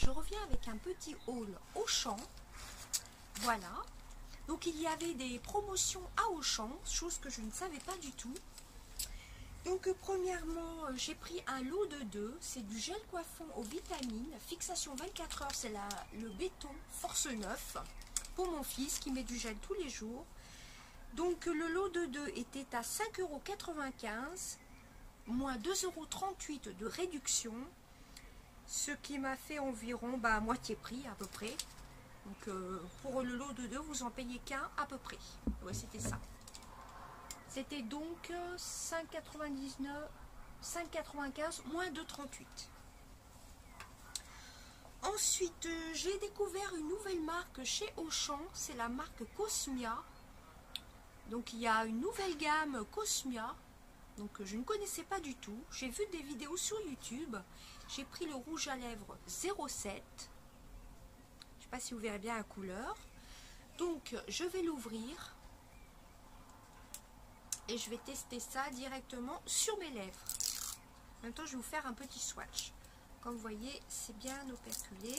je reviens avec un petit haul Auchan. Voilà. Donc il y avait des promotions à Auchan, chose que je ne savais pas du tout. Donc premièrement, j'ai pris un lot de 2. C'est du gel coiffant aux vitamines. Fixation 24 heures, c'est le béton Force 9 pour mon fils qui met du gel tous les jours. Donc le lot de 2 était à 5,95 €, moins 2,38 € de réduction. Ce qui m'a fait environ moitié prix à peu près. Donc pour le lot de 2, vous en payez qu'un à peu près. Ouais, c'était ça. C'était donc 5,95 moins 2,38. Ensuite, j'ai découvert une nouvelle marque chez Auchan. C'est la marque Cosmia. Donc il y a une nouvelle gamme Cosmia. Donc je ne connaissais pas du tout. J'ai vu des vidéos sur YouTube. J'ai pris le rouge à lèvres 07. Je ne sais pas si vous verrez bien la couleur. Donc je vais l'ouvrir. Et je vais tester ça directement sur mes lèvres. En même temps, je vais vous faire un petit swatch. Comme vous voyez, c'est bien operculé.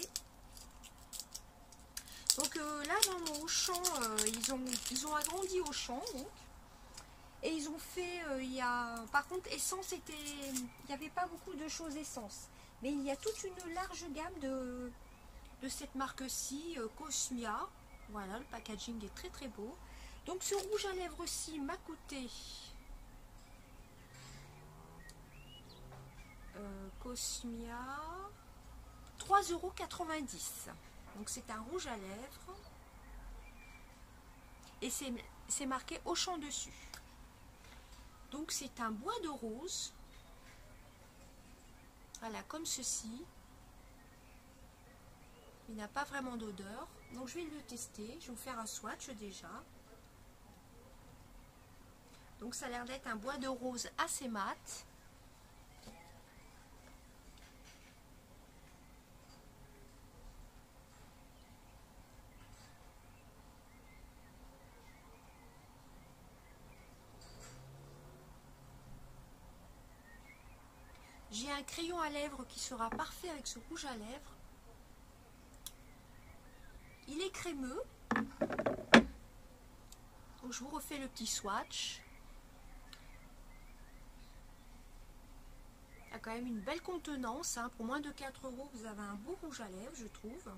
Donc là, dans mon Auchan, ils ont agrandi Auchan. Donc. Et ils ont fait, par contre, essence, il n'y avait pas beaucoup de choses essence. Mais il y a toute une large gamme de cette marque-ci, Cosmia. Voilà, le packaging est très très beau. Donc ce rouge à lèvres-ci m'a coûté Cosmia 3,90 €. Donc c'est un rouge à lèvres. Et c'est marqué Auchan dessus. Donc c'est un bois de rose. Voilà, comme ceci. Il n'a pas vraiment d'odeur. Donc je vais le tester. Je vais vous faire un swatch déjà. Donc ça a l'air d'être un bois de rose assez mat. J'ai un crayon à lèvres qui sera parfait avec ce rouge à lèvres. Il est crémeux. Donc je vous refais le petit swatch. Il y a quand même une belle contenance. Hein. Pour moins de 4 €, vous avez un beau rouge à lèvres, je trouve.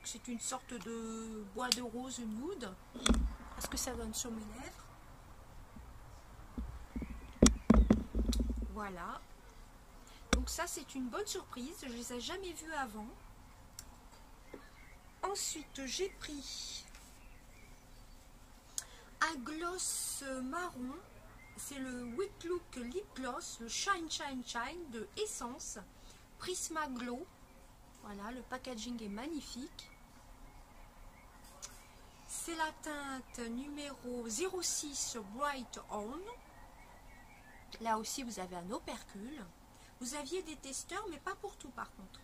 C'est une sorte de bois de rose nude. Est-ce que ça donne sur mes lèvres? Voilà. Donc ça, c'est une bonne surprise. Je ne les ai jamais vus avant. Ensuite, j'ai pris un gloss marron. C'est le Wet Look Lip Gloss, le Shine Shine Shine de Essence Prisma Glow. Voilà, le packaging est magnifique. C'est la teinte numéro 06 Bright On. Là aussi, vous avez un opercule. Vous aviez des testeurs, mais pas pour tout par contre.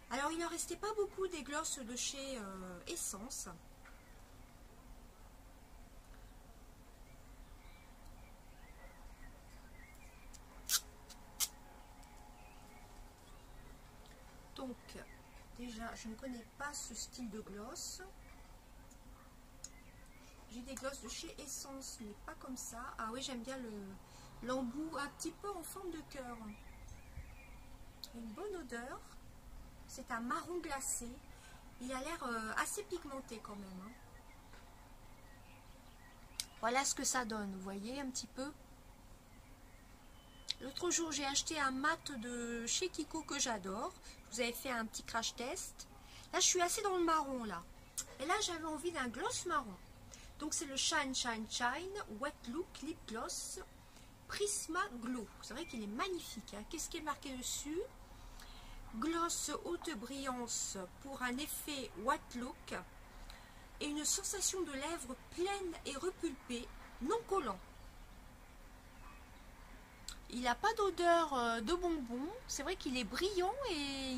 Alors, il ne restait pas beaucoup des glosses de chez Essence. Donc, déjà, je ne connais pas ce style de gloss. J'ai des glosses de chez Essence, mais pas comme ça. Ah oui, j'aime bien l'embout un petit peu en forme de cœur. Une bonne odeur. C'est un marron glacé. Il a l'air assez pigmenté quand même. Hein. Voilà ce que ça donne, vous voyez un petit peu. L'autre jour, j'ai acheté un mat de chez Kiko que j'adore. Je vous avais fait un petit crash test. Là, je suis assez dans le marron là. Et là, j'avais envie d'un gloss marron. Donc, c'est le Shine Shine Shine Wet Look Lip Gloss Prisma Glow. C'est vrai qu'il est magnifique. Hein. Qu'est-ce qui est marqué dessus? Gloss haute brillance pour un effet Wet Look et une sensation de lèvres pleine et repulpée, non collant. Il n'a pas d'odeur de bonbon. C'est vrai qu'il est brillant et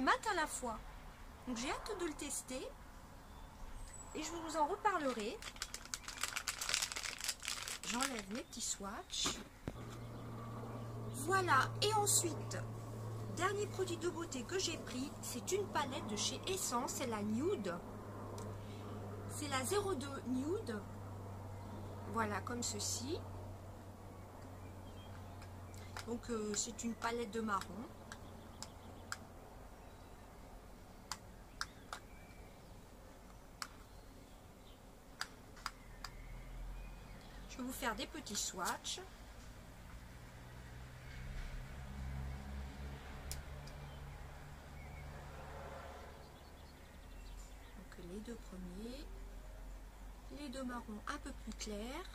mat à la fois. Donc j'ai hâte de le tester. Et je vous en reparlerai. J'enlève mes petits swatchs. Voilà. Et ensuite, dernier produit de beauté que j'ai pris, c'est une palette de chez Essence, c'est la Nude. C'est la 02 Nude. Voilà, comme ceci. Donc c'est une palette de marron. Je vais vous faire des petits swatchs. Donc les deux premiers. Les deux marrons un peu plus clairs.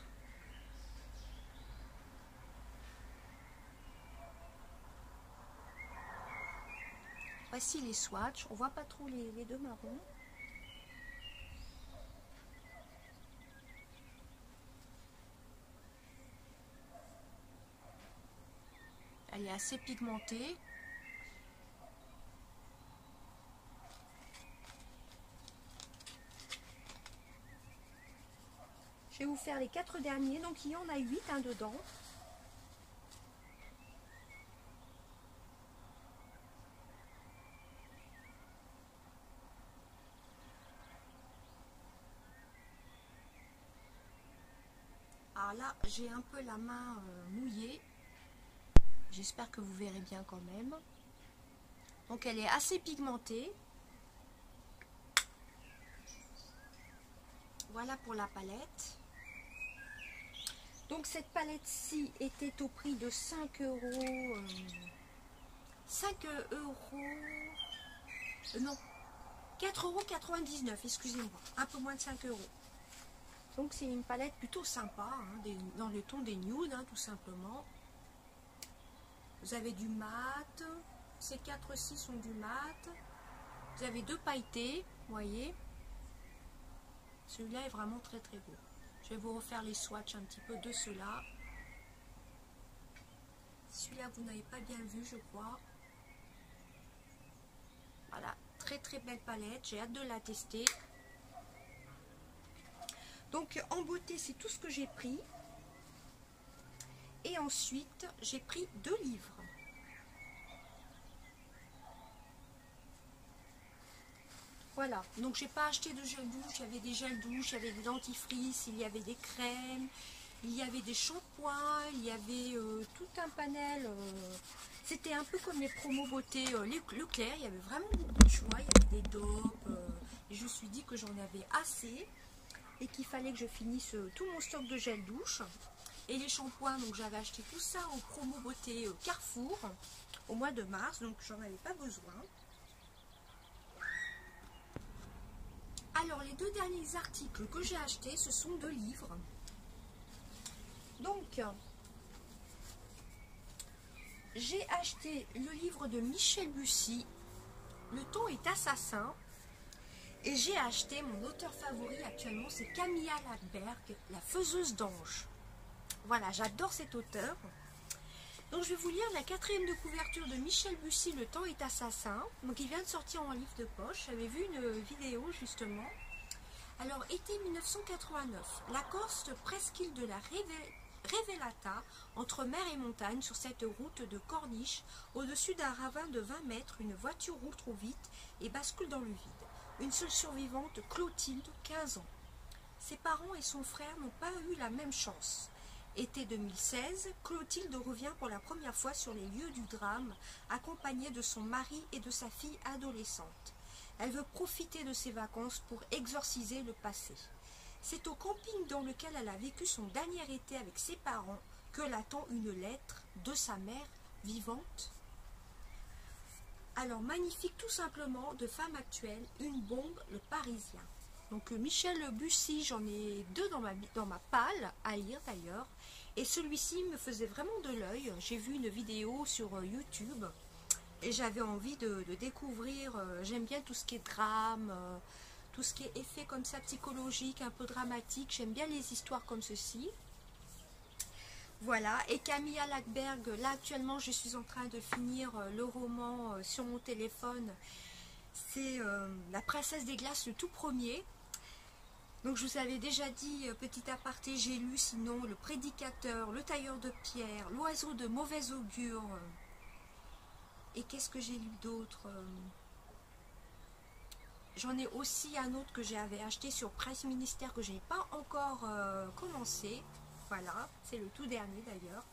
Voici les swatchs. On voit pas trop les deux marrons. Elle est assez pigmentée. Je vais vous faire les 4 derniers. Donc il y en a 8 dedans. Alors là, j'ai un peu la main mouillée. J'espère que vous verrez bien quand même. Donc elle est assez pigmentée. Voilà pour la palette. Donc cette palette-ci était au prix de 5 euros. 5 euros. Non. 4,99 €, excusez-moi. Un peu moins de 5 euros. Donc c'est une palette plutôt sympa, hein, dans le ton des nudes, hein, tout simplement. Vous avez du mat, ces 4-ci sont du mat. Vous avez 2 pailletés, vous voyez. Celui-là est vraiment très très beau. Je vais vous refaire les swatchs un petit peu de ceux-là. Celui-là vous n'avez pas bien vu, je crois. Voilà, très très belle palette, j'ai hâte de la tester. Donc en beauté, c'est tout ce que j'ai pris. Et ensuite, j'ai pris 2 livres. Voilà, donc j'ai pas acheté de gel douche, il y avait des gels douche, il y avait des dentifrices, il y avait des crèmes, il y avait des shampoings, il y avait tout un panel. C'était un peu comme les promos beauté Leclerc, il y avait vraiment beaucoup de choix, il y avait des dopes. Et je me suis dit que j'en avais assez et qu'il fallait que je finisse tout mon stock de gel douche. Et les shampoings, donc j'avais acheté tout ça en promo beauté Carrefour au mois de mars, donc j'en avais pas besoin. Alors les 2 derniers articles que j'ai achetés, ce sont 2 livres. Donc j'ai acheté le livre de Michel Bussy, Le ton est assassin. Et j'ai acheté mon auteur favori actuellement, c'est Camilla Lackberg, La faiseuse d'anges. Voilà, j'adore cet auteur. Donc je vais vous lire la 4e de couverture de Michel Bussy, Le temps est assassin. Donc il vient de sortir en livre de poche. J'avais vu une vidéo justement. Alors été 1989, la Corse, presqu'île de la Révélata, entre mer et montagne, sur cette route de corniche, au-dessus d'un ravin de 20 mètres, une voiture roule trop vite et bascule dans le vide. Une seule survivante, Clotilde, 15 ans. Ses parents et son frère n'ont pas eu la même chance. Été 2016, Clotilde revient pour la première fois sur les lieux du drame, accompagnée de son mari et de sa fille adolescente. Elle veut profiter de ses vacances pour exorciser le passé. C'est au camping dans lequel elle a vécu son dernier été avec ses parents que l'attend une lettre de sa mère vivante. Alors magnifique tout simplement, de femme actuelle, une bombe, Le Parisien. Donc Michel Bussy, j'en ai 2 dans ma palle à lire d'ailleurs. Et celui-ci me faisait vraiment de l'œil. J'ai vu une vidéo sur YouTube et j'avais envie de découvrir. J'aime bien tout ce qui est drame, tout ce qui est effet comme ça psychologique, un peu dramatique. J'aime bien les histoires comme ceci. Voilà, et Camilla Lackberg, là actuellement je suis en train de finir le roman sur mon téléphone. C'est La Princesse des Glaces, le tout premier. Donc je vous avais déjà dit, petit aparté, j'ai lu sinon Le Prédicateur, Le Tailleur de Pierre, L'Oiseau de mauvais augure, Et qu'est-ce que j'ai lu d'autre? J'en ai aussi un autre que j'avais acheté sur Presse Ministère que je n'ai pas encore commencé. Voilà, c'est le tout dernier d'ailleurs.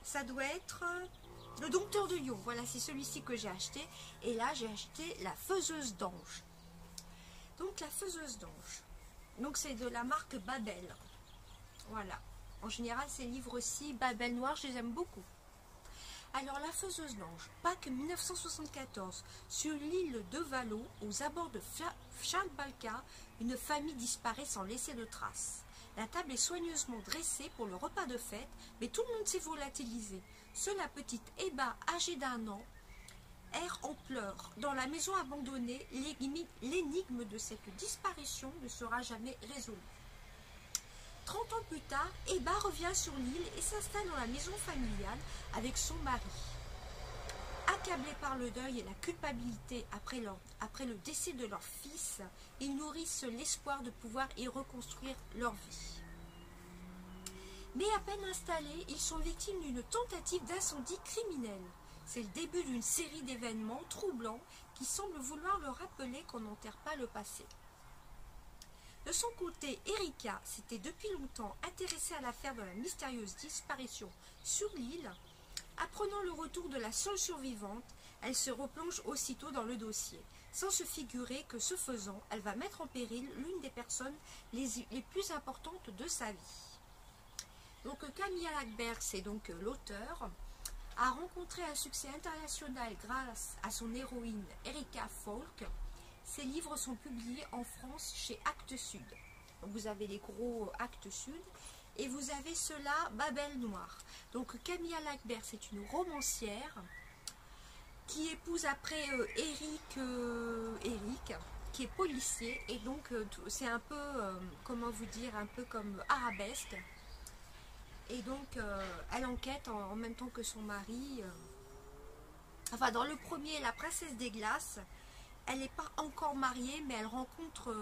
Ça doit être le Dompteur de Lion. Voilà, c'est celui-ci que j'ai acheté. Et là, j'ai acheté la Faiseuse d'Ange. Donc, la Faiseuse d'Ange. Donc, c'est de la marque Babel. Voilà. En général, ces livres-ci, Babel Noir, je les aime beaucoup. Alors, la Faiseuse d'Ange, Pâques 1974, sur l'île de Valo, aux abords de Charles-Balka, une famille disparaît sans laisser de traces. La table est soigneusement dressée pour le repas de fête, mais tout le monde s'est volatilisé. Seule la petite Eba, âgée d'1 an, erre en pleurs. Dans la maison abandonnée, l'énigme de cette disparition ne sera jamais résolue. 30 ans plus tard, Eba revient sur l'île et s'installe dans la maison familiale avec son mari. Accablés par le deuil et la culpabilité après le décès de leur fils, ils nourrissent l'espoir de pouvoir y reconstruire leur vie. Mais à peine installés, ils sont victimes d'une tentative d'incendie criminel. C'est le début d'une série d'événements troublants qui semblent vouloir leur rappeler qu'on n'enterre pas le passé. De son côté, Erika s'était depuis longtemps intéressée à l'affaire de la mystérieuse disparition sur l'île. Apprenant le retour de la seule survivante, elle se replonge aussitôt dans le dossier, sans se figurer que ce faisant, elle va mettre en péril l'une des personnes les plus importantes de sa vie. Donc Camilla Lackberg, c'est donc l'auteur, a rencontré un succès international grâce à son héroïne Erika Folk. Ses livres sont publiés en France chez Actes Sud. Donc vous avez les gros Actes Sud et vous avez ceux-là, Babel Noir. Donc Camilla Lackberg, c'est une romancière qui épouse après Eric, qui est policier. Et donc c'est un peu, comment vous dire, un peu comme arabesque. Et donc elle enquête en même temps que son mari. Enfin dans le premier, La Princesse des Glaces, elle n'est pas encore mariée, mais elle rencontre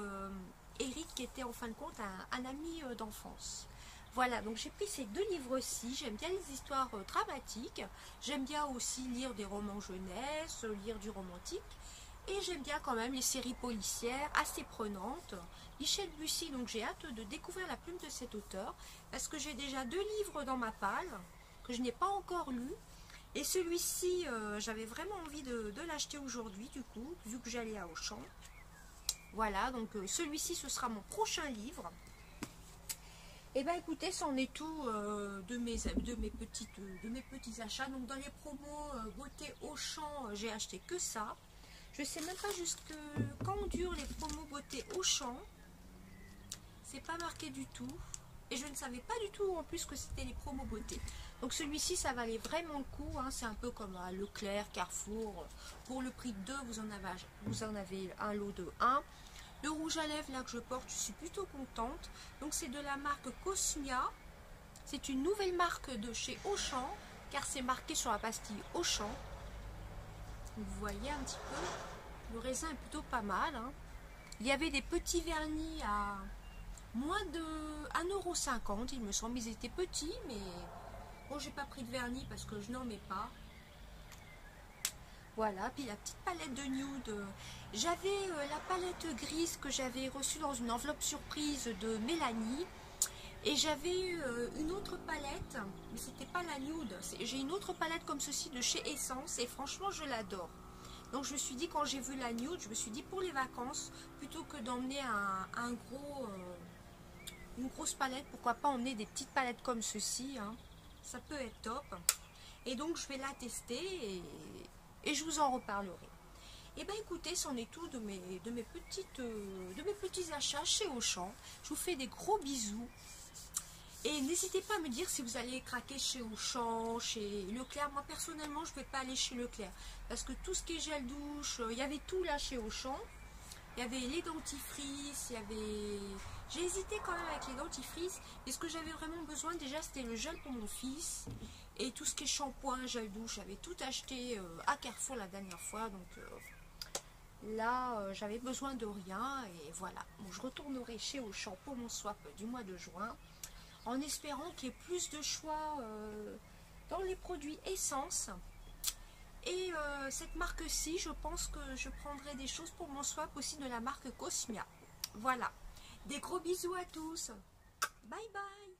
Eric qui était en fin de compte un ami d'enfance. Voilà, donc j'ai pris ces 2 livres-ci. J'aime bien les histoires dramatiques. J'aime bien aussi lire des romans jeunesse, lire du romantique. Et j'aime bien quand même les séries policières assez prenantes. Michel Bussy, donc j'ai hâte de découvrir la plume de cet auteur. Parce que j'ai déjà 2 livres dans ma palle que je n'ai pas encore lus. Et celui-ci, j'avais vraiment envie de l'acheter aujourd'hui, du coup, vu que j'allais à Auchan. Voilà, donc celui-ci, ce sera mon prochain livre. Et bien écoutez, c'en est tout de mes petits achats. Donc dans les promos beauté Auchan, j'ai acheté que ça. Je ne sais même pas jusque quand durent les promos beauté Auchan. C'est pas marqué du tout. Et je ne savais pas du tout en plus que c'était les promos beauté. Donc celui-ci, ça valait vraiment le coup. Hein. C'est un peu comme à Leclerc, Carrefour. Pour le prix de 2, vous en avez un lot de 1. Le rouge à lèvres là que je porte, je suis plutôt contente. Donc c'est de la marque Cosmia. C'est une nouvelle marque de chez Auchan. Car c'est marqué sur la pastille Auchan. Vous voyez un petit peu. Le raisin est plutôt pas mal. Hein. Il y avait des petits vernis à moins de 1,50 €, il me semble. Ils étaient petits, mais bon, j'ai pas pris de vernis parce que je n'en mets pas. Voilà, puis la petite palette de nude. J'avais la palette grise que j'avais reçue dans une enveloppe surprise de Mélanie. Et j'avais une autre palette, mais c'était pas la nude. J'ai une autre palette comme ceci de chez Essence et franchement, je l'adore. Donc je me suis dit, quand j'ai vu la nude, je me suis dit pour les vacances, plutôt que d'emmener une grosse palette, pourquoi pas emmener des petites palettes comme ceci, hein. Ça peut être top. Et donc je vais la tester et je vous en reparlerai. Et bien écoutez, c'en est tout de mes petits achats chez Auchan. Je vous fais des gros bisous. Et n'hésitez pas à me dire si vous allez craquer chez Auchan, chez Leclerc. Moi personnellement, je ne vais pas aller chez Leclerc. Parce que tout ce qui est gel douche, il y avait tout là chez Auchan. Il y avait les dentifrices, il y avait... J'ai hésité quand même avec les dentifrices. Et ce que j'avais vraiment besoin déjà, c'était le gel pour mon fils. Et tout ce qui est shampoing, gel douche, j'avais tout acheté à Carrefour la dernière fois. Donc là, j'avais besoin de rien. Et voilà. Bon, je retournerai chez Auchan pour mon swap du mois de juin. En espérant qu'il y ait plus de choix dans les produits essence. Et cette marque-ci, je pense que je prendrai des choses pour mon swap aussi de la marque Cosmia. Voilà. Des gros bisous à tous. Bye bye.